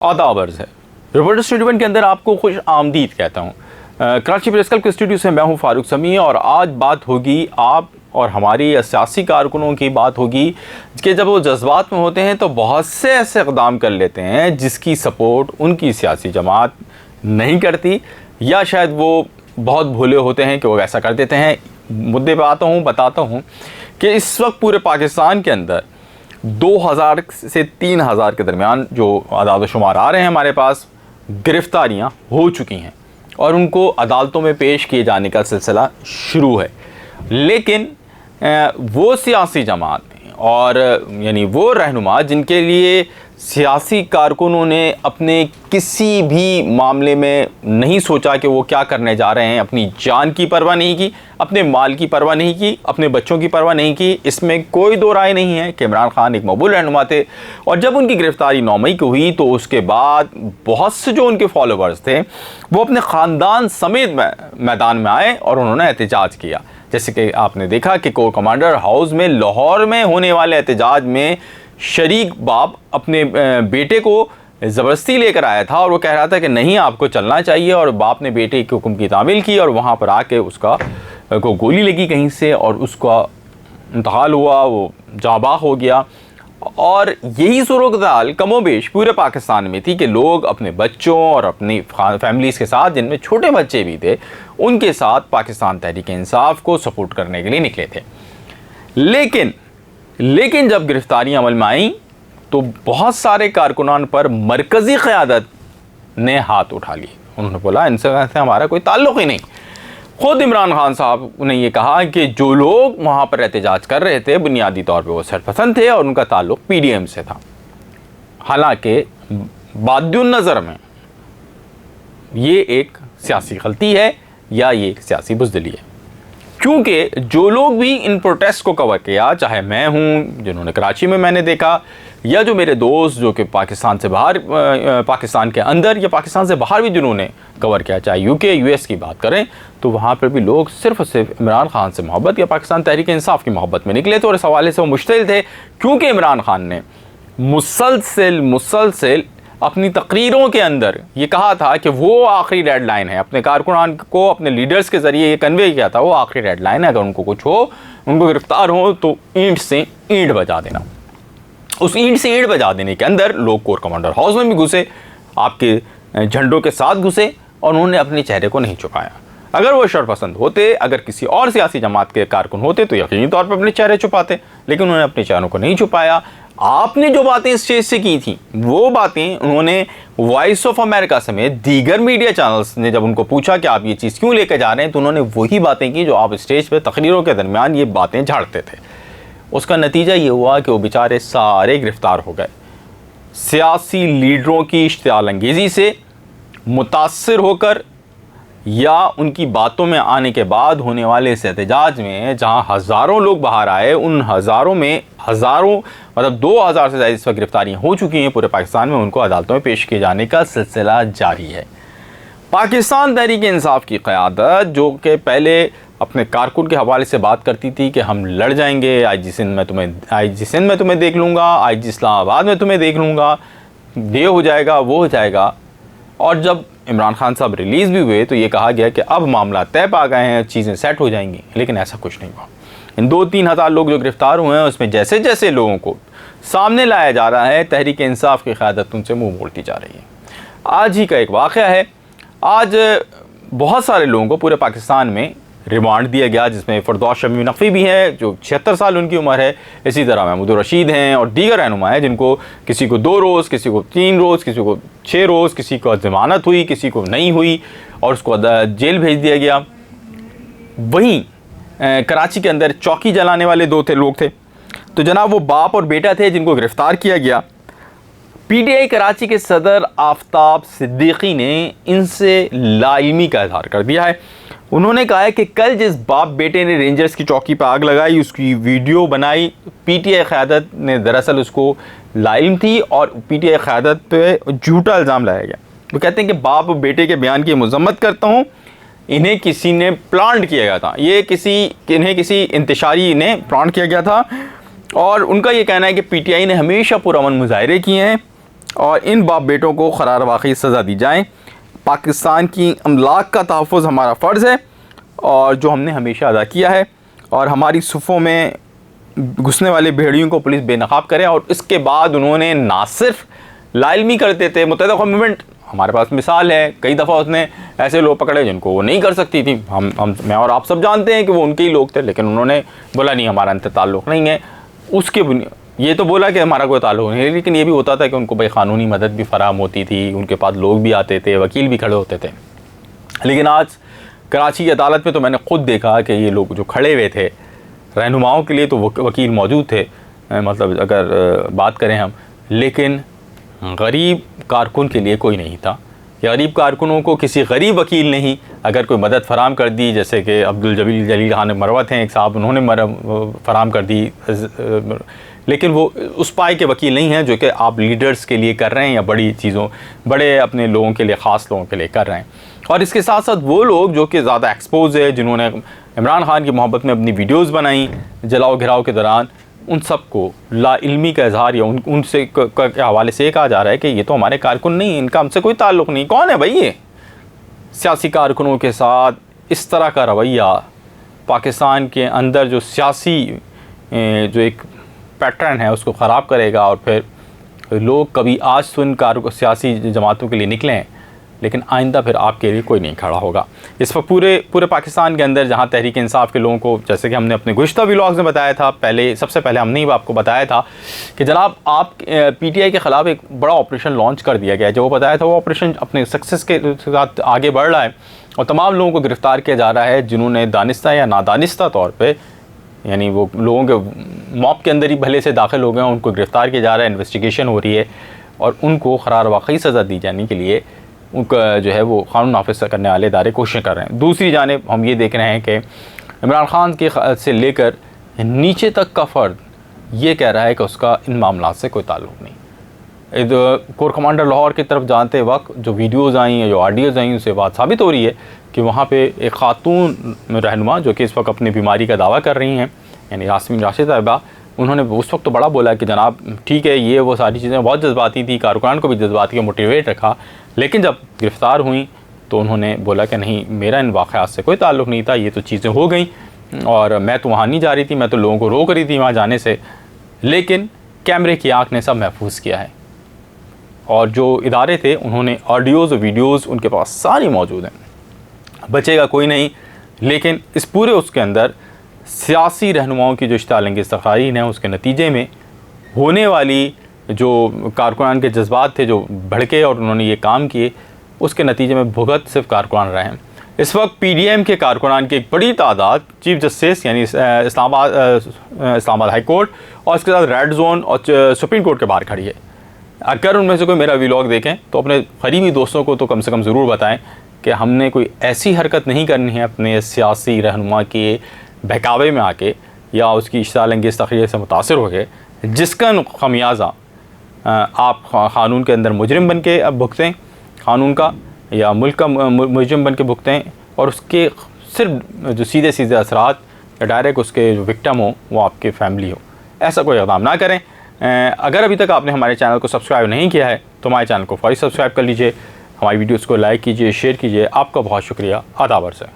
आदाब अर्ज़ है। रिपोर्टर स्टूडियो के अंदर आपको खुश आमदीद कहता हूँ। कराची प्रेस क्लब के स्टूडियो से मैं हूँ फारूक समी और आज बात होगी आप और हमारी सियासी कारकुनों की बात होगी कि जब वो जज्बात में होते हैं तो बहुत से ऐसे इक़दाम कर लेते हैं जिसकी सपोर्ट उनकी सियासी जमात नहीं करती, या शायद वो बहुत भोले होते हैं कि वो ऐसा कर देते हैं। मुद्दे पे आता हूँ, बताता हूँ कि इस वक्त पूरे पाकिस्तान के अंदर 2000 से 3000 के दरमियान जो आदाद शुमार आ रहे हैं हमारे पास, गिरफ़्तारियाँ हो चुकी हैं और उनको अदालतों में पेश किए जाने का सिलसिला शुरू है। लेकिन वो सियासी जमात और यानी वो रहनुमा जिनके लिए सियासी कारकुनों ने अपने किसी भी मामले में नहीं सोचा कि वो क्या करने जा रहे हैं, अपनी जान की परवाह नहीं की, अपने माल की परवाह नहीं की, अपने बच्चों की परवाह नहीं की, इसमें कोई दो राय नहीं है कि इमरान खान एक मकबूल रहनुमा थे। और जब उनकी गिरफ़्तारी 9 मई को हुई तो उसके बाद बहुत से जो उनके फॉलोवर्स थे वो अपने ख़ानदान समेत मैदान में आए और उन्होंने एहतजाज किया। जैसे कि आपने देखा कि कोर कमांडर हाउस में लाहौर में होने वाले एहतजाज में शरीक बाप अपने बेटे को ज़बरदस्ती लेकर आया था और वो कह रहा था कि नहीं, आपको चलना चाहिए, और बाप ने बेटे के हुक्म की तामील की और वहाँ पर आके उसका को गोली लगी कहीं से और उसका इंतकाल हुआ, वो जाबाह हो गया। और यही सूरत-ए-हाल कमोबेश पूरे पाकिस्तान में थी कि लोग अपने बच्चों और अपनी फैमिलीज़ के साथ, जिनमें छोटे बच्चे भी थे, उनके साथ पाकिस्तान तहरीक इंसाफ को सपोर्ट करने के लिए निकले थे। लेकिन जब गिरफ़्तारियाँ अमल में आईं तो बहुत सारे कारकुनान पर मरकज़ी क़यादत ने हाथ उठा लिए। उन्होंने बोला इनसे हमारा कोई ताल्लुक़ ही नहीं। ख़ुद इमरान खान साहब ने ये कहा कि जो लोग वहाँ पर एहतजाज कर रहे थे बुनियादी तौर पे वो सरपसंद थे और उनका ताल्लुक़ PDM से था। हालांकि बाद्युन नज़र में ये एक सियासी गलती है या ये एक सियासी बुज़दिली है, क्योंकि जो लोग भी इन प्रोटेस्ट को कवर किया, चाहे मैं हूँ जिन्होंने कराची में मैंने देखा, या जो मेरे दोस्त जो कि पाकिस्तान से बाहर, पाकिस्तान के अंदर या पाकिस्तान से बाहर भी जिन्होंने कवर किया, चाहे UK US की बात करें, तो वहाँ पर भी लोग सिर्फ़ और सिर्फ इमरान खान से मोहब्बत या पाकिस्तान तहरीक इंसाफ की मोहब्बत में निकले थे और इस हवाले से वो मुश्तिल थे, क्योंकि इमरान खान ने मुसलसल अपनी तकरीरों के अंदर ये कहा था कि वो आखिरी डेड लाइन है। अपने कारकुनान को, अपने लीडर्स के ज़रिए ये कन्वे किया था, वो आखिरी डेड लाइन है, अगर उनको कुछ हो, उनको गिरफ़्तार हो तो ईंट से ईंट बजा देना। उस ईंट से ईंट बजा देने के अंदर लोग कोर कमांडर हाउस में भी घुसे, आपके झंडों के साथ घुसे और उन्होंने अपने चेहरे को नहीं छुपाया। अगर वो शरपसंद होते, अगर किसी और सियासी जमात के कारकुन होते तो यकीनी तौर पर अपने चेहरे छुपाते, लेकिन उन्होंने अपने चेहरों को नहीं छुपाया। आपने जो बातें स्टेज से की थी वो बातें उन्होंने वॉइस ऑफ अमेरिका समेत दीगर मीडिया चैनल्स ने जब उनको पूछा कि आप ये चीज़ क्यों लेकर जा रहे हैं, तो उन्होंने वही बातें की जो आप स्टेज पे तकरीरों के दरमियान ये बातें झाड़ते थे। उसका नतीजा ये हुआ कि वो बेचारे सारे गिरफ़्तार हो गए। सियासी लीडरों की इश्तियाल अंगेज़ी से मुतासिर होकर या उनकी बातों में आने के बाद होने वाले इस एहतजाज में जहां हज़ारों लोग बाहर आए, उन हज़ारों में हज़ारों मतलब 2000 से ज़्यादा इस वक्त गिरफ़्तारियाँ हो चुकी हैं पूरे पाकिस्तान में। उनको अदालतों में पेश किए जाने का सिलसिला जारी है। पाकिस्तान तहरीक इंसाफ की क़यादत जो कि पहले अपने कारकुन के हवाले से बात करती थी कि हम लड़ जाएंगे, IG सिंध में तुम्हें देख लूँगा, IG इस्लामाबाद में तुम्हें देख लूँगा, ये हो जाएगा, वो हो जाएगा। और जब इमरान खान साहब रिलीज़ भी हुए तो ये कहा गया कि अब मामला तय पा गए हैं, चीज़ें सेट हो जाएंगी, लेकिन ऐसा कुछ नहीं हुआ। इन 2-3 हज़ार लोग जो गिरफ़्तार हुए हैं उसमें जैसे जैसे लोगों को सामने लाया जा रहा है, तहरीक इंसाफ की क़यादत उनसे मुँह मोड़ती जा रही है। आज ही का एक वाक़या है, आज बहुत सारे लोगों को पूरे पाकिस्तान में रिमांड दिया गया, जिसमें फ़रदौस शमी नक़वी भी है जो 76 साल उनकी उम्र है, इसी तरह महमूद रशीद हैं और दीगर रहनुमा हैं जिनको किसी को 2 रोज़, किसी को 3 रोज़, किसी को 6 रोज़, किसी को ज़मानत हुई, किसी को नहीं हुई और उसको जेल भेज दिया गया। वहीं कराची के अंदर चौकी जलाने वाले 2 लोग थे, तो जनाब वो बाप और बेटा थे जिनको गिरफ़्तार किया गया। PTI कराची के सदर आफ्ताब सिद्दीकी ने इनसे लाइल्मी का इज़हार कर दिया है। उन्होंने कहा है कि कल जिस बाप बेटे ने रेंजर्स की चौकी पर आग लगाई, उसकी वीडियो बनाई, PTI क़यादत ने दरअसल उसको लाइल्म थी और PTI क़यादत पे झूठा इल्ज़ाम लगाया गया। वो कहते हैं कि बाप बेटे के बयान की मज़म्मत करता हूँ, इन्हें किसी ने प्लांट किया गया था, इन्हें किसी इंतशारी ने प्लांट किया गया था। और उनका ये कहना है कि PTI ने हमेशा पुरअमन मुज़ाहरे किए हैं और इन बाप बेटों को क़रार वाक़ई सज़ा दी जाए। पाकिस्तान की अमलाक का तहफ़्फ़ुज़ हमारा फ़र्ज़ है और जो हमने हमेशा अदा किया है, और हमारी सुफ़ों में घुसने वाले भेड़ियों को पुलिस बेनकाब करे। और इसके बाद उन्होंने ना सिर्फ लाइलमी कर देते, मुत्तहिदा कौम मूवमेंट हमारे पास मिसाल है, कई दफ़ा उसने ऐसे लोग पकड़े जिनको वो नहीं कर सकती थी। मैं और आप सब जानते हैं कि वो उनके ही लोग थे, लेकिन उन्होंने बोला नहीं हमारा अंतर ताल्लुक़ नहीं है। उसके ये तो बोला कि हमारा कोई ताल्लुक़ नहीं है, लेकिन ये भी होता था कि उनको भाई क़ानूनी मदद भी फ़राहम होती थी, उनके पास लोग भी आते थे, वकील भी खड़े होते थे। लेकिन आज कराची की अदालत में तो मैंने ख़ुद देखा कि ये लोग जो खड़े हुए थे, रहनुमाओं के लिए तो वकील मौजूद थे, मतलब अगर बात करें हम, लेकिन गरीब कारकुन के लिए कोई नहीं था। या गरीब कारकुनों को किसी गरीब वकील ने ही अगर कोई मदद फ़राम कर दी, जैसे कि अब्दुल जलील खान मरवत हैं एक साहब, उन्होंने फ़राम कर दी, लेकिन वो उस पाए के वकील नहीं हैं जो कि आप लीडर्स के लिए कर रहे हैं या बड़ी चीज़ों, बड़े अपने लोगों के लिए, ख़ास लोगों के लिए कर रहे हैं। और इसके साथ साथ वो लोग जो कि ज़्यादा एक्सपोज है, जिन्होंने इमरान खान की मोहब्बत में अपनी वीडियोज़ बनाई जलाओ घिराव के दौरान, उन सब को लाइल्मी का इजहार या उनसे के हवाले से ये कहा जा रहा है कि ये तो हमारे कारकुन नहीं, इनका हमसे कोई ताल्लुक़ नहीं। कौन है भाई ये? सियासी कारकुनों के साथ इस तरह का रवैया पाकिस्तान के अंदर जो सियासी जो एक पैटर्न है उसको ख़राब करेगा। और फिर लोग कभी आज तो इन सियासी जमातों के लिए निकलें, लेकिन आइंदा फिर आपके लिए कोई नहीं खड़ा होगा। इस वक्त पूरे पाकिस्तान के अंदर जहां तहरीक इंसाफ के लोगों को, जैसे कि हमने अपने गुज़िश्ता व्लॉग्स में बताया था, सबसे पहले हमने ही आपको बताया था कि जनाब आप PTI के ख़िलाफ़ एक बड़ा ऑपरेशन लॉन्च कर दिया गया है। जो वो बताया था वो ऑपरेशन अपने सक्सेस के साथ आगे बढ़ रहा है और तमाम लोगों को गिरफ़्तार किया जा रहा है जिन्होंने दानिस्ता या नादानिस्ता तौर पर, यानी वो लोगों के मॉब के अंदर ही भले से दाखिल हो गए हैं, उनको गिरफ़्तार किया जा रहा है, इन्वेस्टिगेशन हो रही है और उनको क़रार वाक़ई सज़ा दी जाने के लिए उनका जो है वो कानून नाफिज़ करने वाले इदारे कोशिश कर रहे हैं। दूसरी जानिब हम ये देख रहे हैं कि इमरान खान के से लेकर नीचे तक का फ़र्द ये कह रहा है कि उसका इन मामलों से कोई ताल्लुक़ नहीं। कोर कमांडर लाहौर की तरफ जाते वक्त जो वीडियोज़ आई हैं, जो ऑडियोज़ आई, उससे बात साबित हो रही है कि वहाँ पे एक ख़ातून रहनुमा जो कि इस वक्त अपनी बीमारी का दावा कर रही हैं, यानी यास्मीन राशिद साहिबा, उन्होंने उस वक्त तो बड़ा बोला कि जनाब ठीक है, ये वो सारी चीज़ें बहुत जज्बाती थी, कारकुनान को भी जज्बाती का मोटिवेट रखा, लेकिन जब गिरफ़्तार हुई तो उन्होंने बोला कि नहीं, मेरा इन वाक़यात से कोई ताल्लुक़ नहीं था, ये तो चीज़ें हो गई और मैं तो वहाँ नहीं जा रही थी, मैं तो लोगों को रोक रही थी वहाँ जाने से, लेकिन कैमरे की आँख ने सब महफूज किया है। और जो इदारे थे उन्होंने ऑडियोज़ और वीडियोज़ उनके पास सारी मौजूद हैं, बचेगा कोई नहीं। लेकिन इस पूरे उसके अंदर सियासी रहनुमाओं की जो इश्तिआल-अंगेज़ तक़रीर है, उसके नतीजे में होने वाली जो कारकुनान के जज्बात थे जो भड़के और उन्होंने ये काम किए, उसके नतीजे में भुगत सिर्फ कारकुनान रहे हैं। इस वक्त PDM के कारकुनान की एक बड़ी तादाद चीफ जस्टिस यानी इस्लामाबाद हाई कोर्ट और इसके साथ रेड जोन और सुप्रीम कोर्ट के बाहर खड़ी है। अगर उनमें से कोई मेरा व्लॉग देखें तो अपने करीबी दोस्तों को तो कम से कम ज़रूर बताएं कि हमने कोई ऐसी हरकत नहीं करनी है अपने सियासी रहनुमा के बहकावे में आके या उसकी इश्तिआल-अंगेज़ तक़रीर से मुतासिर हो गए, जिसका खमियाजा आप क़ानून के अंदर मुजरिम बन के अब भुगतें, क़ानून का या मुल्क का मुजरिम बन के भुगतें, और उसके सिर्फ जो सीधे असरात या डायरेक्ट उसके जो विक्टिम हो वो आपकी फ़ैमिली हो। ऐसा कोई इक़दाम ना करें। अगर अभी तक आपने हमारे चैनल को सब्सक्राइब नहीं किया है तो हमारे चैनल को फौरी सब्सक्राइब कर लीजिए, हमारी वीडियोज़ को लाइक कीजिए, शेयर कीजिए। आपका बहुत शुक्रिया। आदाब अर्ज़ है।